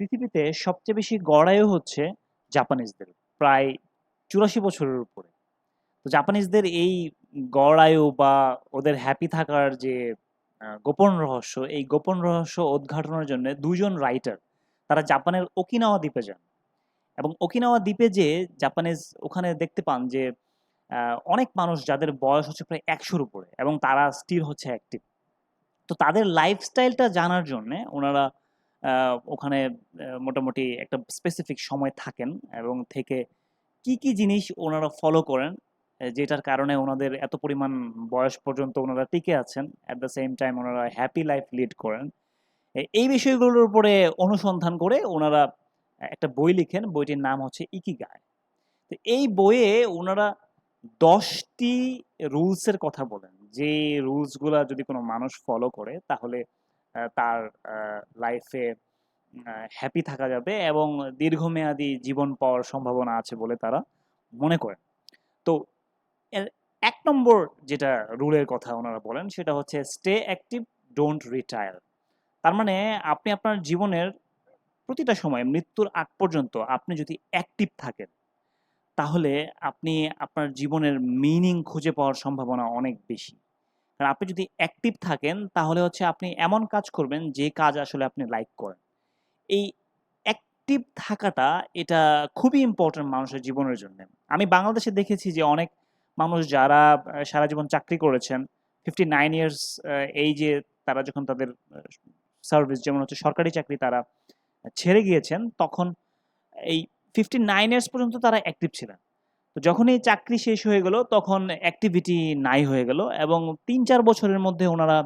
পৃথিবীতে সবচেয়ে বেশি গড়-আয়ু হচ্ছে জাপানিজদের। প্রায় ৮৪ বছরের উপরে। তো জাপানিজদের এই গড়-আয়ু বা ওদের হ্যাপি থাকার যে গোপন রহস্য, এই গোপন রহস্য উদ্ঘাটনের জন্য ২ জন রাইটার তারা জাপানের ওকিনাওয়া দ্বীপে যান। এবং ওকিনাওয়া দ্বীপে যেয়ে জাপানিজ ওখানে দেখতে পান যে অনেক মানুষ যাদের বয়স হচ্ছে প্রায় ১০০ র উপরে এবং তারা স্টিল হচ্ছে অ্যাক্টিভ। তো তাদের লাইফস্টাইলটা জানার জন্যে উনারা ওখানে মোটামুটি একটা স্পেসিফিক সময় থাকেন এবং থেকে কি জিনিস ওনারা ফলো করেন, যেটার কারণে ওনাদের এত পরিমাণ বয়স পর্যন্ত ওনারা টিকে আছেন। এট দ্য সেম টাইম ওনারা হ্যাপি লাইফ লিড করেন। এই বিষয়গুলোর উপরে অনুসন্ধান করে ওনারা একটা বই লিখেন। বইটির নাম হচ্ছে ইকিগাই। তো এই বইয়ে উনারা ১০টি রুলস এর কথা বলেন। যে রুলস গুলা যদি কোনো মানুষ ফলো করে তাহলে তার লাইফে হ্যাপি থাকা যাবে এবং দীর্ঘমেয়াদী জীবন পাওয়ার সম্ভাবনা আছে বলে তারা মনে করেন। তো এর ১ নম্বর যেটা রুলের কথা ওনারা বলেন সেটা হচ্ছে স্টে অ্যাক্টিভ, ডোন্ট রিটায়ার। তার মানে আপনি আপনার জীবনের প্রতিটা সময় মৃত্যুর আগ পর্যন্ত আপনি যদি অ্যাক্টিভ থাকেন তাহলে আপনি আপনার জীবনের মিনিং খুঁজে পাওয়ার সম্ভাবনা অনেক বেশি। কারণ আপনি যদি অ্যাক্টিভ থাকেন তাহলে হচ্ছে আপনি এমন কাজ করবেন যে কাজ আসলে আপনি লাইক করেন। এই অ্যাক্টিভ থাকাটা এটা খুবই ইম্পোর্টেন্ট মানুষের জীবনের জন্যে। আমি বাংলাদেশে দেখেছি যে অনেক মানুষ যারা সারা জীবন চাকরি করেছেন, 59 ইয়ার্স এইজে তারা যখন তাদের সার্ভিস যেমন হচ্ছে সরকারি চাকরি তারা ছেড়ে গিয়েছেন, তখন এই 59 ইয়ার্স পর্যন্ত তারা অ্যাক্টিভ ছিলেন। তো যখন এই চাকরি শেষ হয়ে গেল তখন অ্যাক্টিভিটি নাই হয়ে গেল এবং ৩-৪ বছরের মধ্যে ওনারা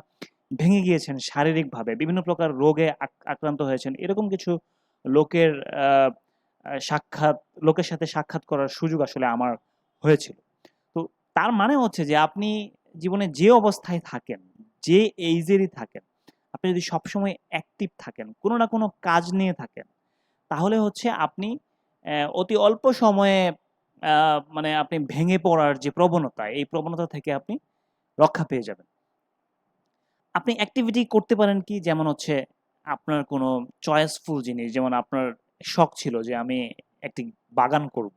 ভেঙে গিয়েছেন শারীরিকভাবে। বিভিন্ন প্রকার রোগে আক্রান্ত হয়েছেন। এরকম কিছু লোকের আ আ সাক্ষাৎ লোকের সাথে সাক্ষাৎ করার সুযোগ আসলে আমার হয়েছিল। তো তার মানে হচ্ছে যে আপনি জীবনে যে অবস্থায় থাকেন, যে এইজেরই থাকেন, আপনি যদি সবসময় অ্যাক্টিভ থাকেন, কোনো না কোনো কাজ নিয়ে থাকেন, তাহলে হচ্ছে আপনি অতি অল্প সময়ে আ মানে আপনি ভেঙে পড়ার যে প্রবণতা, এই প্রবণতা থেকে আপনি রক্ষা পেয়ে যাবেন। আপনি অ্যাক্টিভিটি করতে পারেন কি? যেমন হচ্ছে আপনার কোনো চয়েসফুল জিনিস, যেমন আপনার শখ ছিল যে আমি একটি বাগান করব।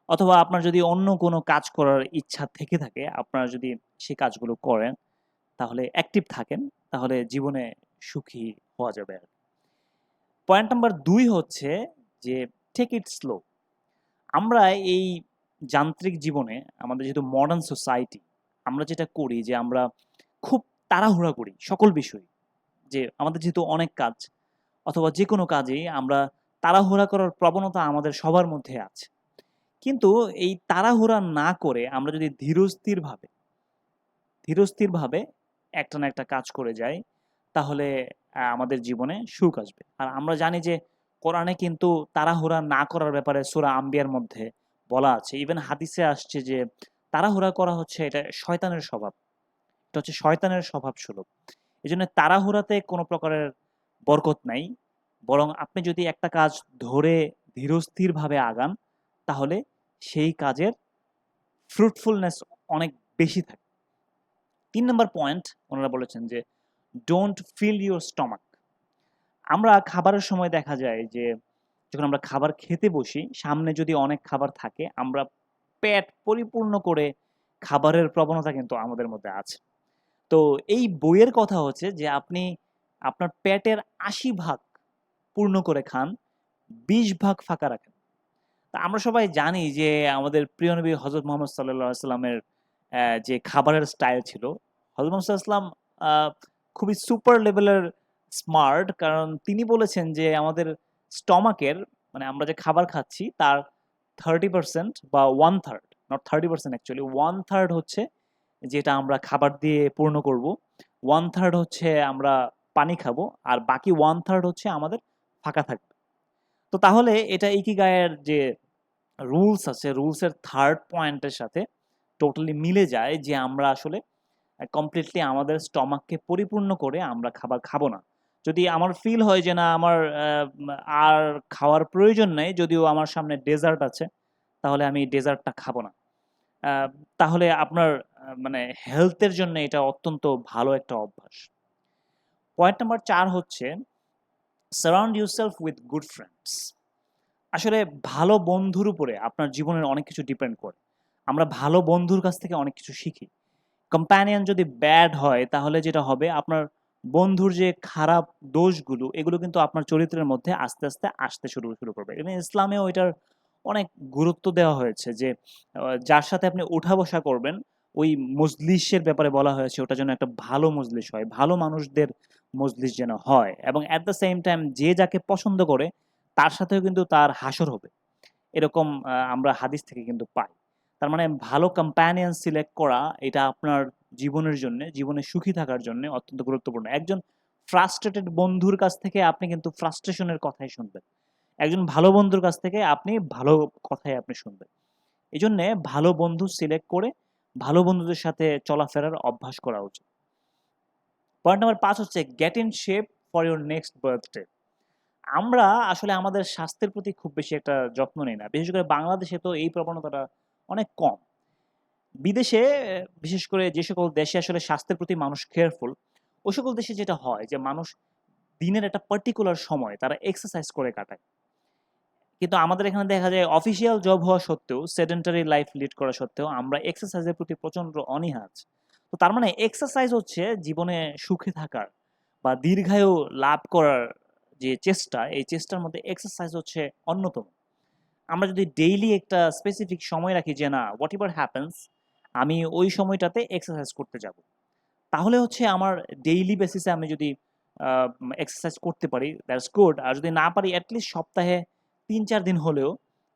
অথবা আপনার যদি অন্য কোনো কাজ করার ইচ্ছা থেকে থাকে, আপনারা যদি সেই কাজগুলো করেন, তাহলে অ্যাক্টিভ থাকেন, তাহলে জীবনে সুখী হওয়া যাবে আরকি। পয়েন্ট নাম্বার ২ হচ্ছে যে টেক ইট স্লো। আমরা এই যান্ত্রিক জীবনে আমাদের যেহেতু মডার্ন সোসাইটি, আমরা যেটা করি যে আমরা খুব তাড়াহুড়া করি সকল বিষয়। যে আমাদের যেহেতু অনেক কাজ অথবা যেকোনো কাজেই আমরা তাড়াহুড়া করার প্রবণতা আমাদের সবার মধ্যে আছে। কিন্তু এই তাড়াহুড়া না করে আমরা যদি ধীরস্থিরভাবে একটা না একটা কাজ করে যাই, তাহলে আমাদের জীবনে সুখ আসবে। আর আমরা জানি যে কোরআনে কিন্তু তাড়াহুড়া না করার ব্যাপারে সূরা আম্বিয়ার মধ্যে বলা আছে। ইভেন হাদিসে আসছে যে তাড়াহুড়া করা হচ্ছে এটা শয়তানের স্বভাব। এটা হচ্ছে শয়তানের স্বভাবস্বরূপ। এজন্য তাড়াহুড়াতে কোনো প্রকারের বরকত নাই। বরং আপনি যদি একটা কাজ ধরে ধীরস্থিরভাবে আগান, তাহলে সেই কাজের ফ্রুটফুলনেস অনেক বেশি থাকে। ৩ নাম্বার পয়েন্ট ওনারা বলেছেন যে, "ডোন্ট ফিল ইউর স্টমাক"। আমরা খাবারের সময় দেখা যায় যে, যখন আমরা খাবার খেতে বসি, সামনে যদি অনেক খাবার থাকে, আমরা পেট পরিপূর্ণ করে খাবারের প্রবণতা কিন্তু আমাদের মধ্যে আছে। তো এই বইয়ের কথা হচ্ছে যে, আপনি আপনার পেটের ৮০ ভাগ পূর্ণ করে খান, ২০ ভাগ ফাঁকা রাখেন। তা আমরা সবাই জানি যে আমাদের প্রিয় নবী হযরত মুহাম্মদ সাল্লাল্লাহু আলাইহি ওয়াসাল্লামের যে খাবারের স্টাইল ছিল, হযরত মুহাম্মদ সাল্লাল্লাহু আলাইহি ওয়াসাল্লাম আ খুবই সুপার লেভেলের স্মার্ট। কারণ তিনি বলেছেন যে আমাদের স্টমাকের মানে আমরা যে খাবার খাচ্ছি তার 30% বা 1/3 নট 30% অ্যাকচুয়ালি 1/3 হচ্ছে যেটা আমরা খাবার দিয়ে পূর্ণ করব। 1/3 হচ্ছে আমরা পানি খাবো। আর বাকি 1/3 হচ্ছে আমাদের ফাঁকা থাকবে। তো তাহলে এটা ইকিগাইয়ের যে রুলস আছে, রুলসের 3rd পয়েন্টের সাথে টোটালি মিলে যায় যে আমরা আসলে কমপ্লিটলি আমাদের স্টমাককে পরিপূর্ণ করে আমরা খাবার খাবো না। যদি আমার ফিল হয় যে না আমার আর খাওয়ার প্রয়োজন নেই, যদিও আমার সামনে ডেজার্ট আছে, তাহলে আমি ডেজার্টটা খাবো না। আ তাহলে আপনার মানে হেলথের জন্য এটা অত্যন্ত ভালো একটা অভ্যাস। পয়েন্ট নাম্বার ৪ হচ্ছে surround yourself with good friends. আসলে ভালো বন্ধুর উপরে আপনার জীবনের অনেক কিছু ডিপেন্ড করে। আমরা ভালো বন্ধুর কাছ থেকে অনেক কিছু শিখি। কম্প্যানিয়ন যদি ব্যাড হয় তাহলে যেটা হবে, আপনার বন্ধুর যে খারাপ দোষগুলো এগুলো কিন্তু আপনার চরিত্রের মধ্যে আস্তে আস্তে আসতে শুরু করবে। এবং ইসলামেও এটার অনেক গুরুত্ব দেওয়া হয়েছে যে যার সাথে আপনি উঠা বসা করবেন, ওই মজলিসের ব্যাপারে বলা হয়েছে ওটা যেন একটা ভালো মজলিস হয়, ভালো মানুষদের মজলিস যেন হয়, এবং অ্যাট দ্য সেম টাইম যে যাকে পছন্দ করে তার সাথেও কিন্তু তার হাসর হবে। এরকম আমরা হাদিস থেকে কিন্তু পাই। তার মানে ভালো কম্প্যানিয়ন সিলেক্ট করা এটা আপনার জীবনের জন্য, জীবনে সুখী থাকার জন্য অত্যন্ত গুরুত্বপূর্ণ। একজন ফ্রাস্ট্রেটেড বন্ধুর কাছ থেকে আপনি কিন্তু ফ্রাস্ট্রেশনের কথাই শুনবেন, একজন ভালো বন্ধুর কাছ থেকে আপনি ভালো কথাই আপনি শুনবেন। এই জন্যে ভালো বন্ধু সিলেক্ট করে ভালো বন্ধুদের সাথে চলাফেরার অভ্যাস করা উচিত। পয়েন্ট নাম্বার 5 হচ্ছে get in shape for your next birthday. আমরা আসলে আমাদের স্বাস্থ্যের প্রতি খুব বেশি একটা যত্ন নেই না, বিশেষ করে বাংলাদেশে তো এই প্রবণতাটা অনেক কম। বিদেশে বিশেষ করে যে সকল দেশে আসলে স্বাস্থ্যের প্রতি মানুষ কেয়ারফুল, ওই সকল দেশে যেটা হয় যে মানুষ দিনের একটা পার্টিকুলার সময় তারা এক্সারসাইজ করে কাটায়। কিন্তু আমাদের এখানে দেখা যায় অফিসিয়াল জব হওয়া সত্ত্বেও, সেডেন্টারি লাইফ লিড করা সত্ত্বেও আমরা এক্সারসাইজের প্রতি প্রচন্ড অনীহা আছে। তো তার মানে এক্সারসাইজ হচ্ছে জীবনে সুখে থাকার বা দীর্ঘায়ু লাভ করার যে চেষ্টা, এই চেষ্টার মধ্যে এক্সারসাইজ হচ্ছে অন্যতম। আমরা যদি ডেইলি একটা স্পেসিফিক সময় রাখি যে না, হোয়াট এভার হ্যাপেন্স আমি ওই সময়টাতে এক্সারসাইজ করতে যাব, তাহলে হচ্ছে আমার ডেইলি বেসিসে আমি যদি এক্সারসাইজ করতে পারি দ্যাটস গুড। আর যদি না পারি অ্যাটলিস্ট সপ্তাহে 3-4 দিন হলেও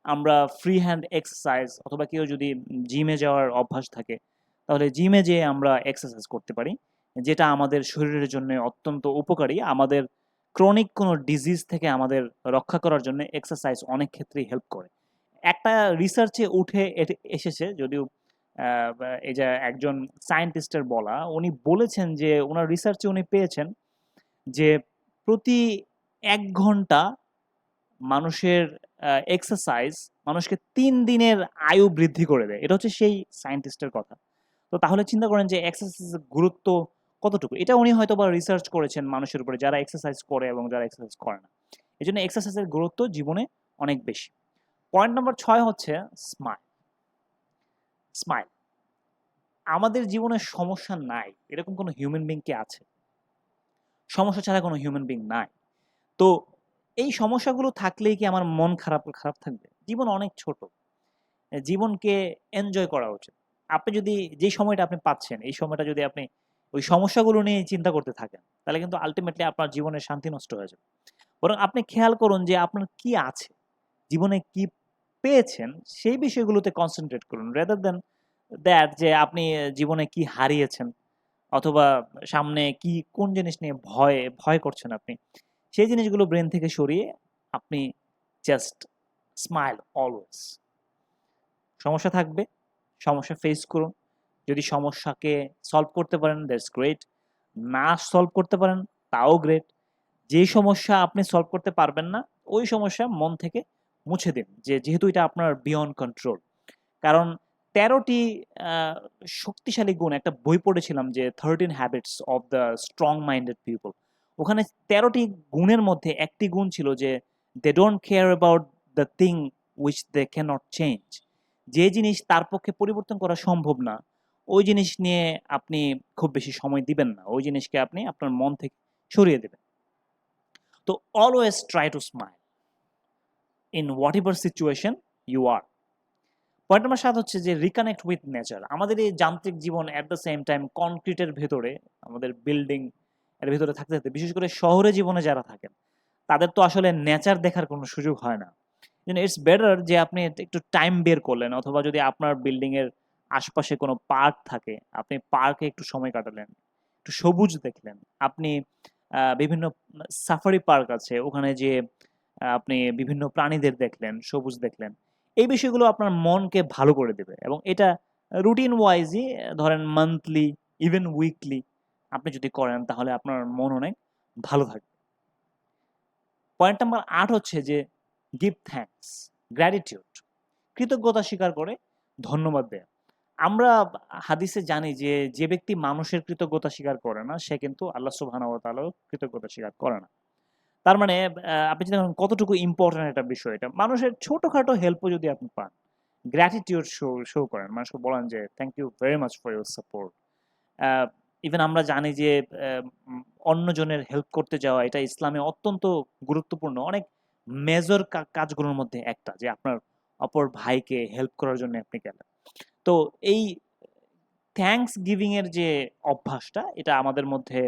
আমরা ফ্রি হ্যান্ড এক্সারসাইজ, অথবা কেউ যদি জিমে যাওয়ার অভ্যাস থাকে তাহলে জিমে যেয়ে আমরা এক্সারসাইজ করতে পারি, যেটা আমাদের শরীরের জন্য অত্যন্ত উপকারী। আমাদের ক্রনিক কোনো ডিজিজ থেকে আমাদের রক্ষা করার জন্য এক্সারসাইজ অনেক ক্ষেত্রেই হেল্প করে। একটা রিসার্চে উঠে এসেছে, যদিও এই যে একজন সায়েন্টিস্টের বলা, উনি বলেছেন যে ওনার রিসার্চে উনি পেয়েছেন যে প্রতি 1 ঘন্টা মানুষের এক্সারসাইজ মানুষকে 3 দিনের আয়ু বৃদ্ধি করে দেয়। এটা হচ্ছে সেই সায়েন্টিস্টের কথা। তো তাহলে চিন্তা করেন যে এক্সারসাইজের গুরুত্ব কতটুকু। এটা উনি হয়তো বা রিসার্চ করেছেন মানুষের উপরে যারা এক্সারসাইজ করে এবং যারা এক্সারসাইজ করে না। এই জন্য এক্সারসাইজের গুরুত্ব জীবনে অনেক বেশি। পয়েন্ট নাম্বার 6 হচ্ছে স্মাইল। স্মাইল। আমাদের জীবনে সমস্যা নাই এরকম কোনো হিউম্যান বিং কি আছে? সমস্যা ছাড়া কোনো হিউম্যান বিং নাই। তো এই সমস্যাগুলো থাকলেই কি আমার মন খারাপ খারাপ থাকবে? জীবন অনেক ছোট। জীবনকে এনজয় করা উচিত। আপনি যদি যেই সময়টা আপনি পাচ্ছেন, এই সময়টা যদি আপনি ওই সমস্যাগুলো নিয়ে চিন্তা করতে থাকেন, তাহলে কিন্তু আল্টিমেটলি আপনার জীবনের শান্তি নষ্ট হয়ে যাবে। বরং আপনি খেয়াল করুন যে আপনার কি আছে, জীবনে কি পেয়েছেন, সেই বিষয়গুলোতে কনসেনট্রেট করুন। রেদার দ্যান দ্যাট যে আপনি জীবনে কি হারিয়েছেন, অথবা সামনে কি কোন জিনিস নিয়ে ভয় ভয় করছেন আপনি, সেই জিনিসগুলো ব্রেন থেকে সরিয়ে আপনি জাস্ট স্মাইল অলওয়েজ। সমস্যা থাকবে, সমস্যা ফেস করুন। যদি সমস্যাকে সলভ করতে পারেন দ্যাটস গ্রেট, না সলভ করতে পারেন তাও গ্রেট। যে সমস্যা আপনি সলভ করতে পারবেন না, ওই সমস্যা মন থেকে মুছে দিন, যে যেহেতু এটা আপনার বিয়ন্ড কন্ট্রোল। কারণ 13টি শক্তিশালী গুণ, একটা বই পড়েছিলাম যে 13 habits of the strong minded people. ওখানে 13টি গুণের মধ্যে একটি গুণ ছিল যে they don't care about the thing which they can not change. যে জিনিস তার পক্ষে পরিবর্তন করা সম্ভব না, ওই জিনিস নিয়ে আপনি খুব বেশি সময় দিবেন না, ওই জিনিসকে আপনি আপনার মন থেকে সরিয়ে দেবেন। তো always try to smile in whatever situation you are. Point number 7 হচ্ছে যে রিকানেক্ট উইথ নেচার। আমাদের এই যান্ত্রিক জীবন অ্যাট দ্য সেম টাইম কনক্রিটের ভেতরে, আমাদের বিল্ডিং এর ভেতরে থাকতে থাকতে, বিশেষ করে শহরে জীবনে যারা থাকেন তাদের তো আসলে নেচার দেখার কোনো সুযোগ হয় না। ইটস বেটার যে আপনি একটু টাইম বের করলেন, অথবা যদি আপনার বিল্ডিং এর আশপাশে কোনো পার্ক থাকে আপনি পার্কে একটু সময় কাটালেন, একটু সবুজ দেখলেন। আপনি বিভিন্ন সাফারি পার্ক আছে, ওখানে যে আপনি বিভিন্ন প্রাণীদের দেখলেন, সবুজ দেখলেন। এই বিষয়গুলো আপনার মনকে ভালো করে দেবে, এবং এটা রুটিন ওয়াইজই, ধরেন মান্থলি, ইভেন উইকলি আপনি যদি করেন তাহলে আপনার মন অনেক ভালো থাকবে। পয়েন্ট নাম্বার 8 হচ্ছে যে গিভ থ্যাঙ্কস, গ্র্যাটিটিউড। কৃতজ্ঞতা স্বীকার করে ধন্যবাদ দেয়া। আমরা হাদিসে জানি যে যে ব্যক্তি মানুষের কৃতজ্ঞতা স্বীকার করে না সে কিন্তু আল্লাহ সুবহানাহু ওয়া তাআলার কৃতজ্ঞতা স্বীকার করে না। তার মানে আপনি চিন্তা করেন কতটুকু ইম্পর্টেন্ট একটা বিষয় এটা। মানুষের ছোটখাটো হেল্পও যদি আপনি পান, গ্র্যাটিটিউড শো করেন। মানুষকে বলেন যে, "thank you very much for your support." Uh even আমরা জানি যে আ অন্যজনের হেল্প করতে যাওয়া এটা ইসলামে অত্যন্ত গুরুত্বপূর্ণ। অনেক মেজর কাজগুলোর মধ্যে একটা যে আপনার অপর ভাইকে হেল্প করার জন্য আপনি গেলেন। তো এই থ্যাংকস গিভিং এর যে অভ্যাসটা এটা আমাদের মধ্যে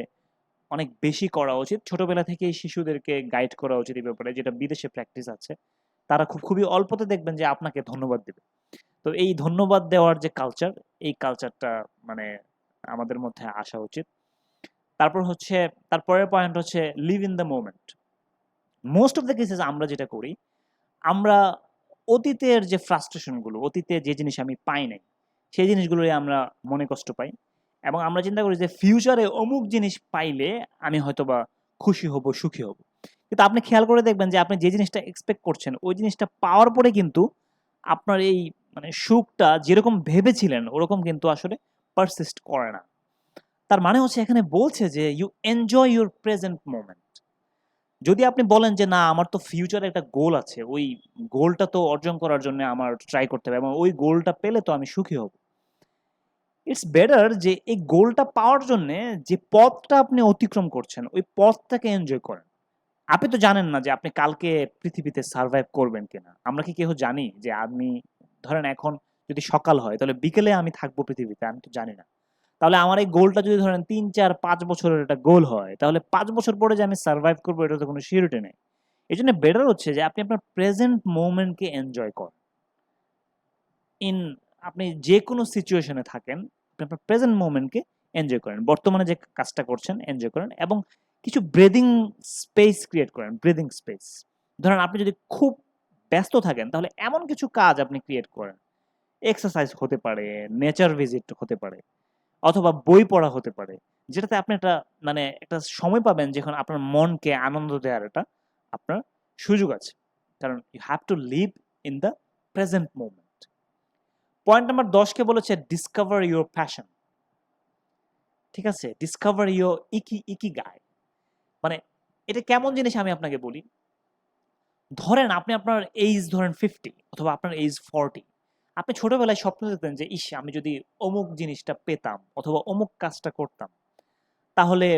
অনেক বেশি করা উচিত। ছোটবেলা থেকেই শিশুদেরকে গাইড করা উচিত এই ব্যাপারে, যেটা বিদেশে প্র্যাকটিস আছে। তারা খুবই অল্পতে দেখবেন যে আপনাকে ধন্যবাদ দিবে। তো এই ধন্যবাদ দেওয়ার যে কালচার, এই কালচারটা মানে আমাদের মধ্যে আসা উচিত। তারপর হচ্ছে তারপরের পয়েন্ট হচ্ছে leave in the moment. Most of the cases আমরা যেটা করি, আমরা অতীতের যে ফ্রাস্ট্রেশন গুলো, অতীতে যে জিনিস আমি পাই নাই, সেই জিনিসগুলোই আমরা মনে কষ্ট পাই। এবং আমরা চিন্তা করি যে ফিউচারে অমুক জিনিস পাইলে আমি হয়তোবা খুশি হব, সুখী হব। কিন্তু আপনি খেয়াল করে দেখবেন যে আপনি যে জিনিসটা এক্সপেক্ট করছেন, ওই জিনিসটা পাওয়ার পরে কিন্তু আপনার এই মানে সুখটা যেরকম ভেবেছিলেন ওরকম কিন্তু আসলে পারসিস্ট করে না। তার মানে হচ্ছে এখানে বলছে যে you enjoy your present moment. যদি আপনি বলেন যে না আমার তো ফিউচারে একটা গোল আছে, ওই গোলটা তো অর্জন করার জন্য আমার ট্রাই করতে হবে এবং ওই গোলটা পেলে তো আমি সুখী হব। ইটস বেটার যে এই গোলটা পাওয়ার জন্য যে পথটা আপনি অতিক্রম করছেন ওই পথটাকে এনজয় করেন। আপনি তো জানেন না যে আপনি কালকে পৃথিবীতে সার্ভাইভ করবেন কিনা। আমরা কি কেউ জানি যে আমি ধরেন এখন যদি সকাল হয় তাহলে বিকেলে আমি থাকবো পৃথিবীতে? আমি তো জানি না। তাহলে আমার এই গোলটা যদি ধরেন ৩, ৪, ৫ বছরের একটা গোল হয়, তাহলে ৫ বছর পরে যে আমি সার্ভাইভ করবো এটা তো কোনো সিউরিটি নেই। এজন্য বেটার হচ্ছে যে আপনি আপনার প্রেজেন্ট মোমেন্টকে এনজয় করেন। ইন আপনি যেকোনো সিচুয়েশনে থাকেন, আপনি আপনার প্রেজেন্ট মোমেন্টকে এনজয় করেন। বর্তমানে যে কাজটা করছেন এনজয় করেন এবং কিছু ব্রিদিং স্পেস ক্রিয়েট করেন, ব্রিদিং স্পেস। ধরেন আপনি যদি খুব ব্যস্ত থাকেন তাহলে এমন কিছু কাজ আপনি ক্রিয়েট করেন। এক্সারসাইজ হতে পারে, নেচার ভিজিট হতে পারে অথবা বই পড়া হতে পারে। যেটাতে আপনি একটা মানে একটা সময় পাবেন যখন আপনার মনকে আনন্দ দেওয়ার একটা আপনার সুযোগ আছে। কারণ you have to live in the present moment. Point number ১০ কে বলেছে ডিসকভার ইউর প্যাশন। ঠিক আছে? Discover your ikigai. মানে এটা কেমন জিনিস আমি আপনাকে বলি। ধরেন আপনি আপনার এইজ ধরেন 50 অথবা আপনার এইজ 40। আপনি ছোটবেলায় স্বপ্ন দেখতেন যে ইস আমি যদি অমুক জিনিসটা পেতাম অথবা অমুক কাজটা করতাম তাহলে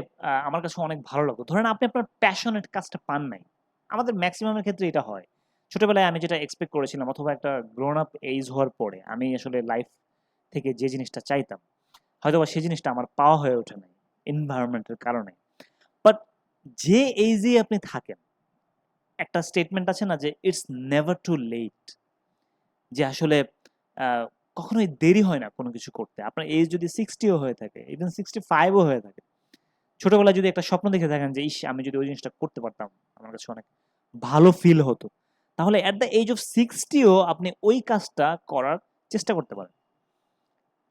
আমার কাছে অনেক ভালো লাগতো। ধরেন আপনি আপনার প্যাশনেট কাজটা পান নাই। আমাদের মেক্সিমামের ক্ষেত্রে এটা হয়। ছোটবেলায় আমি যেটা এক্সপেক্ট করেছিলাম অথবা একটা গ্রোন আপ এইজ হওয়ার পরে আমি আসলে লাইফ থেকে যে জিনিসটা চাইতাম, হয়তোবা সেই জিনিসটা আমার পাওয়া হয়ে ওঠে নাই এনভায়রনমেন্টের কারণে। বাট যে এইজেই আপনি থাকেন, একটা স্টেটমেন্ট আছে না যে ইটস নেভার টু লেট। যে আসলে আ কখনোই দেরি হয় না কোনো কিছু করতে। আপনার এইজ যদি 60 ও হয়ে থাকে, ইভেন 65 ও হয়ে থাকে। ছোটবেলায় যদি একটা স্বপ্ন দেখে থাকেন যে ইস আমি যদি ওই জিনিসটা করতে পারতাম আমার কাছে অনেক ভালো ফিল হতো, তাহলে এট দ্য এজ অফ 60 ও আপনি ওই কাজটা করার চেষ্টা করতে পারেন।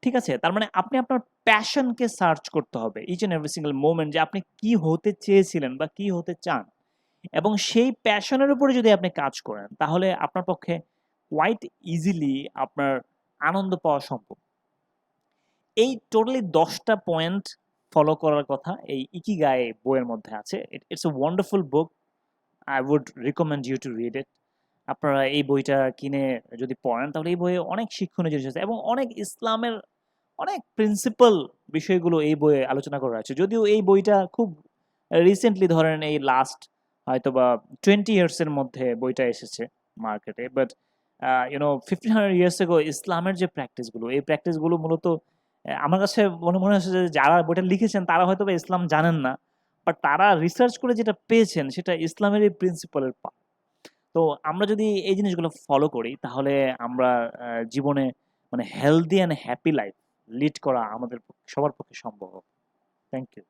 ঠিক আছে? তার মানে আপনি আপনার প্যাশনকে সার্চ করতে হবে each and every single moment যে আপনি কি হতে চেয়েছিলেন বা কি হতে চান এবং সেই প্যাশনের উপরে যদি আপনি কাজ করেন তাহলে আপনার পক্ষে কোয়াইট ইজিলি আপনার আনন্দ পাওয়া সম্ভব। এই টোটালি ১০টা পয়েন্ট ফলো করার কথা এই ইকিগাই বইয়ের মধ্যে আছে। It's a wonderful book. I would recommend you to read it. আপনারা এই বইটা কিনে যদি পড়েন তাহলে এই বইয়ে অনেক শিক্ষণীয় জিনিস আছে এবং অনেক ইসলামের অনেক প্রিন্সিপাল বিষয়গুলো এই বইয়ে আলোচনা করা আছে। যদিও এই বইটা খুব রিসেন্টলি ধরেন এই লাস্ট হয়তোবা 20 ইয়ার্স এর মধ্যে বইটা এসেছে মার্কেটে। বাট 1500 ইয়ার্স এগো ইসলামের যে প্র্যাকটিস গুলো, এই প্র্যাকটিস গুলো মূলত আমার কাছে মনে হচ্ছে যে যারা বইটা লিখেছেন তারা হয়তোবা ইসলাম জানেন না। বাট তারা রিসার্চ করে যেটা পেয়েছেন সেটা ইসলামের এই প্রিন্সিপালের পার্ট। তো আমরা যদি এই জিনিসগুলো ফলো করি তাহলে আমরা জীবনে মানে healthy and happy life lead করা আমাদের সবার পক্ষে সম্ভব হবে। Thank you.